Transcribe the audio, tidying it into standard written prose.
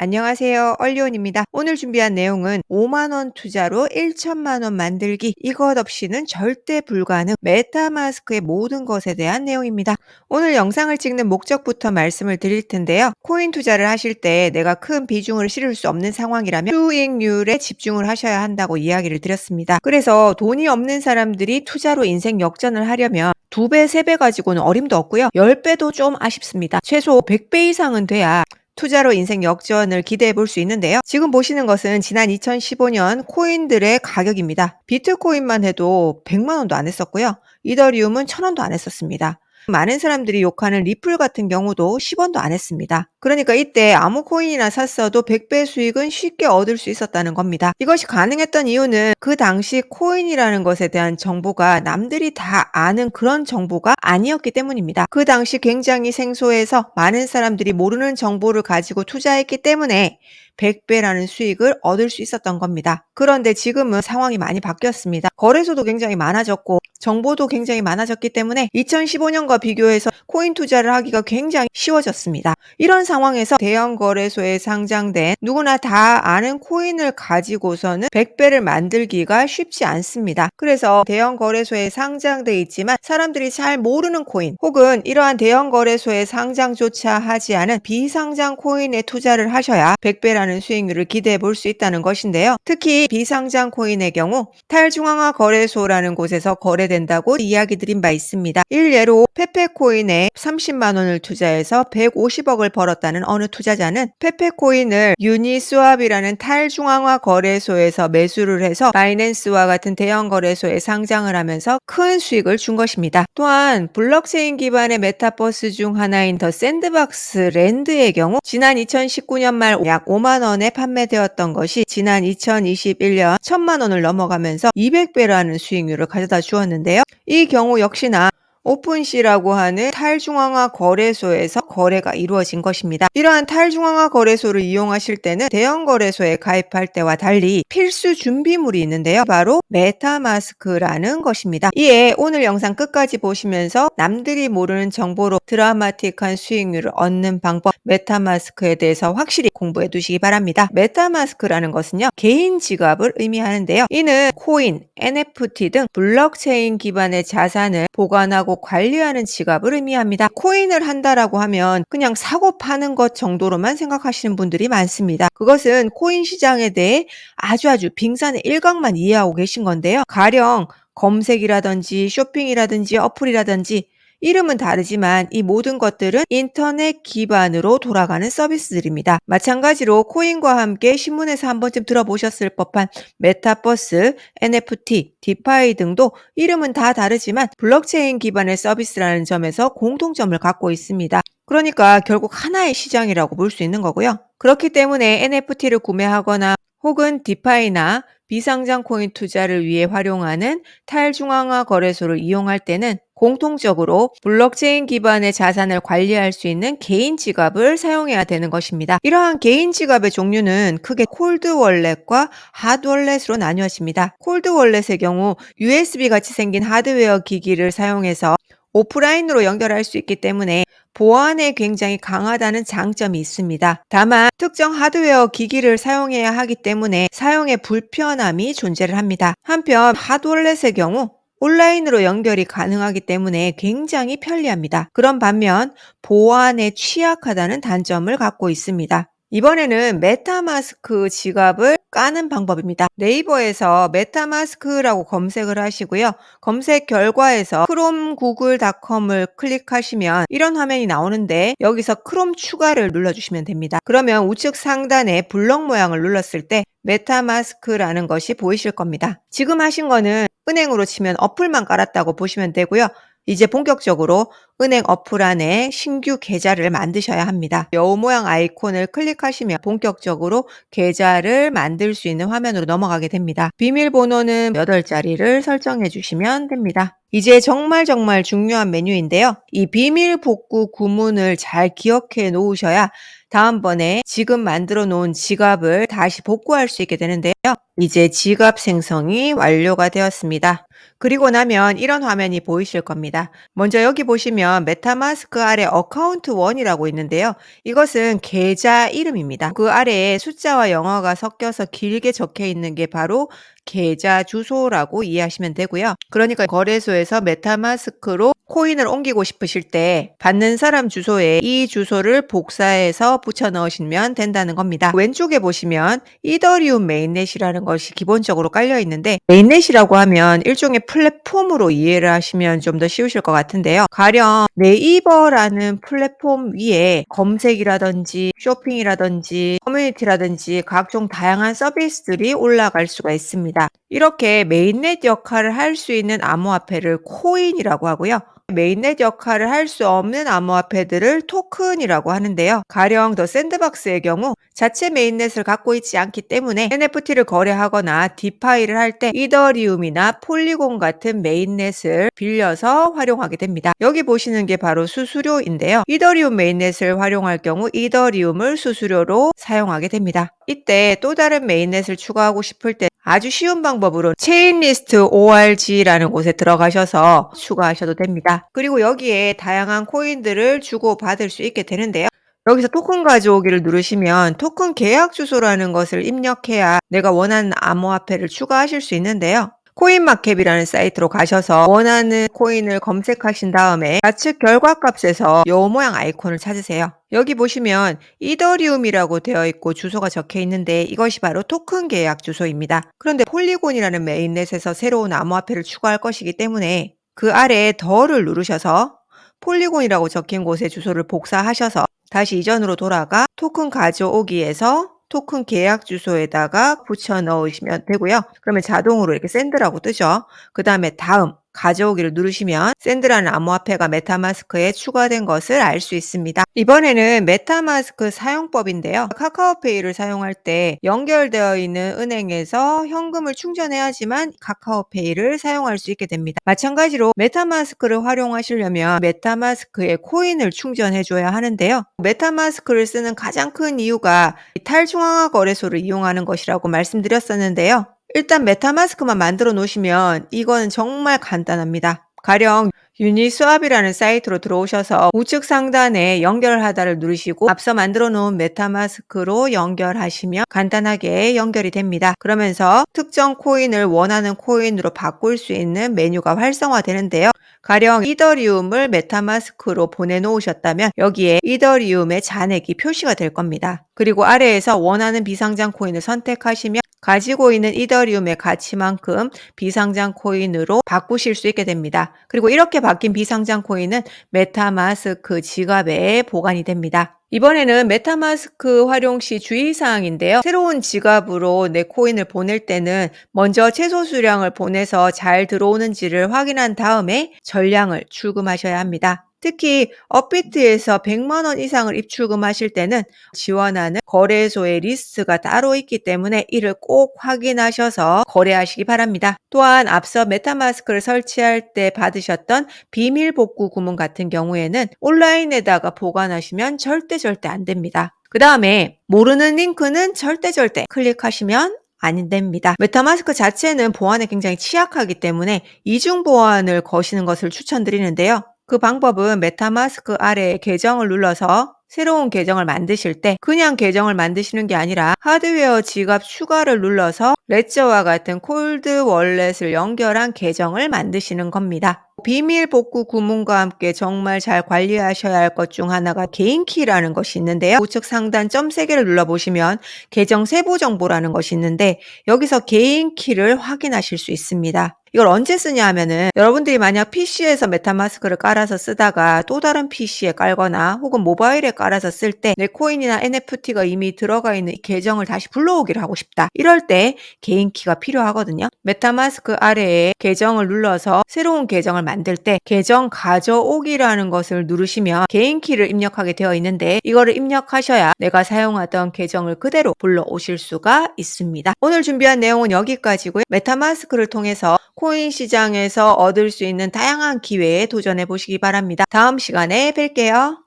안녕하세요. 얼리온입니다. 오늘 준비한 내용은 5만 원 투자로 1천만 원 만들기. 이것 없이는 절대 불가능. 메타마스크의 모든 것에 대한 내용입니다. 오늘 영상을 찍는 목적부터 말씀을 드릴 텐데요. 코인 투자를 하실 때 내가 큰 비중을 실을 수 없는 상황이라면 수익률에 집중을 하셔야 한다고 이야기를 드렸습니다. 그래서 돈이 없는 사람들이 투자로 인생 역전을 하려면 2배, 3배 가지고는 어림도 없고요. 10배도 좀 아쉽습니다. 최소 100배 이상은 돼야 투자로 인생 역전을 기대해 볼 수 있는데요. 지금 보시는 것은 지난 2015년 코인들의 가격입니다. 비트코인만 해도 100만 원도 안 했었고요. 이더리움은 1000원도 안 했었습니다. 많은 사람들이 욕하는 리플 같은 경우도 10원도 안 했습니다. 그러니까 이때 아무 코인이나 샀어도 100배 수익은 쉽게 얻을 수 있었다는 겁니다. 이것이 가능했던 이유는 그 당시 코인이라는 것에 대한 정보가 남들이 다 아는 그런 정보가 아니었기 때문입니다. 그 당시 굉장히 생소해서 많은 사람들이 모르는 정보를 가지고 투자했기 때문에 100배라는 수익을 얻을 수 있었던 겁니다. 그런데 지금은 상황이 많이 바뀌었습니다. 거래소도 굉장히 많아졌고 정보도 굉장히 많아졌기 때문에 2015년과 비교해서 코인 투자를 하기가 굉장히 쉬워졌습니다. 이런 상황에서 대형 거래소에 상장된 누구나 다 아는 코인을 가지고서는 100배를 만들기가 쉽지 않습니다. 그래서 대형 거래소에 상장돼 있지만 사람들이 잘 모르는 코인 혹은 이러한 대형 거래소에 상장조차 하지 않은 비상장 코인에 투자를 하셔야 100배라는 수익률을 기대해 볼 수 있다는 것인데요. 특히 비상장 코인의 경우 탈중앙화 거래소라는 곳에서 거래된다고 이야기 드린 바 있습니다. 일례로 페페코인에 30만 원을 투자해서 150억을 벌었다는 어느 투자자는 페페코인을 유니스왑이라는 탈중앙화 거래소에서 매수를 해서 바이낸스와 같은 대형 거래소에 상장을 하면서 큰 수익을 준 것입니다. 또한 블록체인 기반의 메타버스 중 하나인 더 샌드박스 랜드의 경우 지난 2019년 말 약 5만 원에 판매되었던 것이 지난 2021년 1000만 원을 넘어가면서 200배라는 수익률을 가져다 주었는데요. 이 경우 역시나 오픈시라고 하는 탈중앙화 거래소에서 거래가 이루어진 것입니다. 이러한 탈중앙화 거래소를 이용하실 때는 대형 거래소에 가입할 때와 달리 필수 준비물이 있는데요. 바로 메타마스크라는 것입니다. 이에 오늘 영상 끝까지 보시면서 남들이 모르는 정보로 드라마틱한 수익률을 얻는 방법 메타마스크에 대해서 확실히 공부해 두시기 바랍니다. 메타마스크라는 것은요. 개인 지갑을 의미하는데요. 이는 코인, NFT 등 블록체인 기반의 자산을 보관하고 관리하는 지갑을 의미합니다. 코인을 한다라고 하면 그냥 사고 파는 것 정도로만 생각하시는 분들이 많습니다. 그것은 코인 시장에 대해 아주 빙산의 일각만 이해하고 계신 건데요. 가령 검색이라든지 쇼핑이라든지 어플이라든지 이름은 다르지만 이 모든 것들은 인터넷 기반으로 돌아가는 서비스들입니다. 마찬가지로 코인과 함께 신문에서 한 번쯤 들어보셨을 법한 메타버스, NFT, 디파이 등도 이름은 다 다르지만 블록체인 기반의 서비스라는 점에서 공통점을 갖고 있습니다. 그러니까 결국 하나의 시장이라고 볼 수 있는 거고요. 그렇기 때문에 NFT를 구매하거나 혹은 디파이나 비상장 코인 투자를 위해 활용하는 탈중앙화 거래소를 이용할 때는 공통적으로 블록체인 기반의 자산을 관리할 수 있는 개인 지갑을 사용해야 되는 것입니다. 이러한 개인 지갑의 종류는 크게 콜드 월렛과 핫 월렛으로 나뉘어집니다. 콜드 월렛의 경우 USB 같이 생긴 하드웨어 기기를 사용해서 오프라인으로 연결할 수 있기 때문에 보안에 굉장히 강하다는 장점이 있습니다. 다만 특정 하드웨어 기기를 사용해야 하기 때문에 사용에 불편함이 존재를 합니다. 한편 핫월렛의 경우 온라인으로 연결이 가능하기 때문에 굉장히 편리합니다. 그런 반면 보안에 취약하다는 단점을 갖고 있습니다. 이번에는 메타마스크 지갑을 까는 방법입니다. 네이버에서 메타마스크라고 검색을 하시고요. 검색 결과에서 크롬 구글닷컴을 클릭하시면 이런 화면이 나오는데 여기서 크롬 추가를 눌러주시면 됩니다. 그러면 우측 상단에 블럭 모양을 눌렀을 때 메타마스크라는 것이 보이실 겁니다. 지금 하신 거는 은행으로 치면 어플만 깔았다고 보시면 되고요. 이제 본격적으로 은행 어플 안에 신규 계좌를 만드셔야 합니다. 여우 모양 아이콘을 클릭하시면 본격적으로 계좌를 만들 수 있는 화면으로 넘어가게 됩니다. 비밀번호는 8자리를 설정해 주시면 됩니다. 이제 정말 중요한 메뉴인데요. 이 비밀 복구 구문을 잘 기억해 놓으셔야 다음번에 지금 만들어 놓은 지갑을 다시 복구할 수 있게 되는데요. 이제 지갑 생성이 완료가 되었습니다. 그리고 나면 이런 화면이 보이실 겁니다. 먼저 여기 보시면 메타마스크 아래 어카운트 1이라고 있는데요. 이것은 계좌 이름입니다. 그 아래에 숫자와 영어가 섞여서 길게 적혀 있는 게 바로 계좌 주소라고 이해하시면 되고요. 그러니까 거래소에서 메타마스크로 코인을 옮기고 싶으실 때 받는 사람 주소에 이 주소를 복사해서 붙여 넣으시면 된다는 겁니다. 왼쪽에 보시면 이더리움 메인넷이라는 것이 기본적으로 깔려 있는데, 메인넷이라고 하면 일종의 플랫폼으로 이해를 하시면 좀 더 쉬우실 것 같은데요. 가령 네이버라는 플랫폼 위에 검색이라든지 쇼핑이라든지 커뮤니티라든지 각종 다양한 서비스들이 올라갈 수가 있습니다. 이렇게 메인넷 역할을 할 수 있는 암호화폐를 코인이라고 하고요. 메인넷 역할을 할 수 없는 암호화폐들을 토큰이라고 하는데요. 가령 더 샌드박스의 경우 자체 메인넷을 갖고 있지 않기 때문에 NFT를 거래하거나 디파이를 할 때 이더리움이나 폴리곤 같은 메인넷을 빌려서 활용하게 됩니다. 여기 보시는 게 바로 수수료인데요. 이더리움 메인넷을 활용할 경우 이더리움을 수수료로 사용하게 됩니다. 이때 또 다른 메인넷을 추가하고 싶을 때 아주 쉬운 방법으로 체인리스트 org라는 곳에 들어가셔서 추가하셔도 됩니다. 그리고 여기에 다양한 코인들을 주고받을 수 있게 되는데요. 여기서 토큰 가져오기를 누르시면 토큰 계약 주소라는 것을 입력해야 내가 원하는 암호화폐를 추가하실 수 있는데요. 코인마켓이라는 사이트로 가셔서 원하는 코인을 검색하신 다음에 좌측 결과값에서 요 모양 아이콘을 찾으세요. 여기 보시면 이더리움이라고 되어 있고 주소가 적혀 있는데 이것이 바로 토큰 계약 주소입니다. 그런데 폴리곤이라는 메인넷에서 새로운 암호화폐를 추가할 것이기 때문에 그 아래에 더를 누르셔서 폴리곤이라고 적힌 곳에 주소를 복사하셔서 다시 이전으로 돌아가 토큰 가져오기에서 토큰 계약 주소에다가 붙여 넣으시면 되고요. 그러면 자동으로 이렇게 샌드라고 뜨죠. 그 다음에 다음 가져오기를 누르시면 샌드라는 암호화폐가 메타마스크에 추가된 것을 알 수 있습니다. 이번에는 메타마스크 사용법인데요. 카카오페이를 사용할 때 연결되어 있는 은행에서 현금을 충전해야지만 카카오페이를 사용할 수 있게 됩니다. 마찬가지로 메타마스크를 활용하시려면 메타마스크에 코인을 충전해 줘야 하는데요. 메타마스크를 쓰는 가장 큰 이유가 탈중앙화 거래소를 이용하는 것이라고 말씀드렸었는데요. 일단 메타마스크만 만들어 놓으시면 이거는 정말 간단합니다. 가령 유니스왑이라는 사이트로 들어오셔서 우측 상단에 연결하다를 누르시고 앞서 만들어 놓은 메타마스크로 연결하시면 간단하게 연결이 됩니다. 그러면서 특정 코인을 원하는 코인으로 바꿀 수 있는 메뉴가 활성화되는데요. 가령 이더리움을 메타마스크로 보내놓으셨다면 여기에 이더리움의 잔액이 표시가 될 겁니다. 그리고 아래에서 원하는 비상장 코인을 선택하시면 가지고 있는 이더리움의 가치만큼 비상장 코인으로 바꾸실 수 있게 됩니다. 그리고 이렇게 바뀐 비상장 코인은 메타마스크 지갑에 보관이 됩니다. 이번에는 메타마스크 활용 시 주의사항인데요. 새로운 지갑으로 내 코인을 보낼 때는 먼저 최소 수량을 보내서 잘 들어오는지를 확인한 다음에 전량을 출금하셔야 합니다. 특히 업비트에서 100만 원 이상을 입출금하실 때는 지원하는 거래소의 리스트가 따로 있기 때문에 이를 꼭 확인하셔서 거래하시기 바랍니다. 또한 앞서 메타마스크를 설치할 때 받으셨던 비밀 복구 구문 같은 경우에는 온라인에다가 보관하시면 절대 안 됩니다. 그 다음에 모르는 링크는 절대 클릭하시면 안 됩니다. 메타마스크 자체는 보안에 굉장히 취약하기 때문에 이중 보안을 거시는 것을 추천드리는데요. 그 방법은 메타마스크 아래에 계정을 눌러서 새로운 계정을 만드실 때 그냥 계정을 만드시는 게 아니라 하드웨어 지갑 추가를 눌러서 레저와 같은 콜드 월렛을 연결한 계정을 만드시는 겁니다. 비밀 복구 구문과 함께 정말 잘 관리하셔야 할 것 중 하나가 개인키라는 것이 있는데요. 우측 상단 점 3개를 눌러보시면 계정 세부 정보라는 것이 있는데 여기서 개인키를 확인하실 수 있습니다. 이걸 언제 쓰냐 하면은 여러분들이 만약 PC에서 메타마스크를 깔아서 쓰다가 또 다른 PC에 깔거나 혹은 모바일에 깔아서 쓸 때 내 코인이나 NFT가 이미 들어가 있는 이 계정을 다시 불러오기를 하고 싶다. 이럴 때 개인키가 필요하거든요. 메타마스크 아래에 계정을 눌러서 새로운 계정을 만들 때 계정 가져오기라는 것을 누르시면 개인키를 입력하게 되어 있는데 이거를 입력하셔야 내가 사용하던 계정을 그대로 불러오실 수가 있습니다. 오늘 준비한 내용은 여기까지고요. 메타마스크를 통해서 코인 시장에서 얻을 수 있는 다양한 기회에 도전해 보시기 바랍니다. 다음 시간에 뵐게요.